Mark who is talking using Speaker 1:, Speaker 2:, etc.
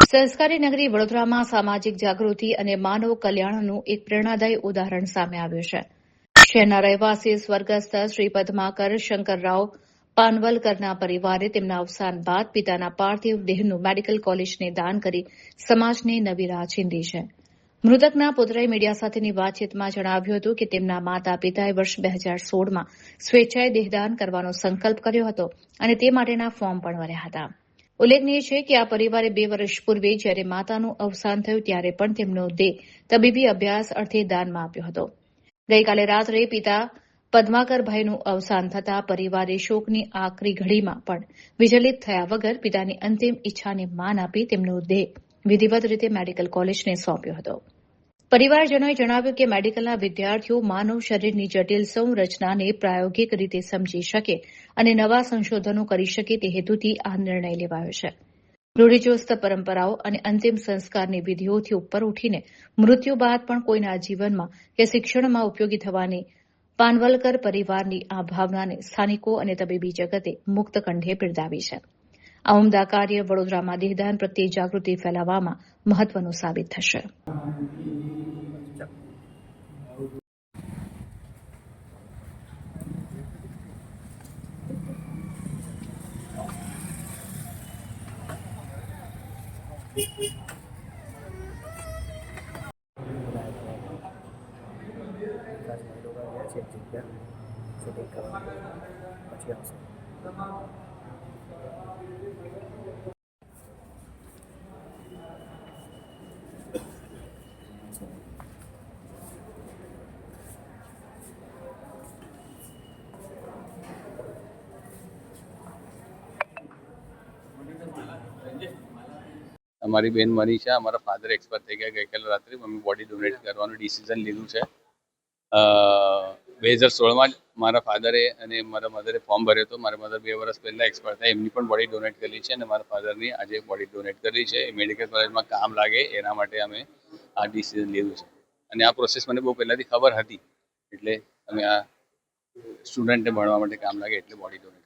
Speaker 1: સંસ્કારી નગરી વડોદરામાં સામાજિક જાગૃતિ અને માનવ કલ્યાણનું એક પ્રેરણાદાયી ઉદાહરણ સામે આવ્યું છે. શહેરના રહેવાસી સ્વર્ગસ્થ શ્રી પદ્માકર શંકરરાવ પાનવલકરના પરિવારે તેમના અવસાન બાદ પિતાના પાર્થિવ દેહનું મેડિકલ કોલેજને દાન કરી સમાજને નવી રાહ ચીંધી છે. મૃતકના પુત્રએ મીડિયા સાથેની વાતચીતમાં જણાવ્યું હતું કે તેમના માતા પિતાએ વર્ષ 2016માં સ્વેચ્છાએ દેહદાન કરવાનો સંકલ્પ કર્યો હતો અને તે માટેના ફોર્મ પણ ભર્યા હતા. ઉલ્લેખનીય છે કે આ પરિવારે 2 વર્ષ પૂર્વે જ્યારે માતાનું અવસાન થયું ત્યારે પણ તેમનો દેહ તબીબી અભ્યાસ અર્થે દાનમાં આપ્યો હતો. ગઈકાલે રાત્રે પિતા પદ્માકરભાઈનું અવસાન થતાં પરિવારે શોકની આકરી ઘડીમાં પણ વિચલિત થયા વગર પિતાની અંતિમ ઈચ્છાને માન આપી તેમનો દેહ વિધિવત રીતે મેડિકલ કોલેજને સોંપ્યો હતો. પરિવારજનોએ જણાવ્યું કે મેડિકલના વિદ્યાર્થીઓ માનવ શરીરની જટિલ સંરચનાને પ્રાયોગિક રીતે સમજી શકે અને નવા સંશોધનો કરી શકે તે હેતુથી આ નિર્ણય લેવાયો છે. રૂઢિચુસ્ત પરંપરાઓ અને અંતિમ સંસ્કારની વિધિઓથી ઉપર ઉઠીને મૃત્યુ બાદ પણ કોઈના જીવનમાં કે શિક્ષણમાં ઉપયોગી થવાની પાનવલકર પરિવારની આ ભાવનાને સ્થાનિકો અને તબીબી જગતે મુક્ત કંઠે બિરદાવી છે. આ ઉમદા કાર્ય વડોદરામાં દેહદાન પ્રત્યે જાગૃતિ ફેલાવવામાં મહત્વનું સાબિત થશે.
Speaker 2: અમારી બેન મનીષા, અમારા ફાધર એક્સપાયર થઈ ગયા ગઈકાલે રાત્રે. મમ્મી બોડી ડોનેટ કરવાનું ડિસિઝન લીધું છે. 2016માં જ મારા ફાધરે અને મારા મધરે ફોર્મ ભર્યો હતો. મારા મધર 2 વર્ષ પહેલાં એક્સપાયર થયા, એમની પણ બોડી ડોનેટ કરી છે અને મારા ફાધરની આજે બોડી ડોનેટ કરી છે. મેડિકલ કોલેજમાં કામ લાગે એના માટે અમે આ ડિસિઝન લીધું છે. અને આ પ્રોસેસ મને બહુ પહેલાંથી ખબર હતી, એટલે અમે આ સ્ટુડન્ટને ભણવા માટે કામ લાગે એટલે બોડી ડોનેટ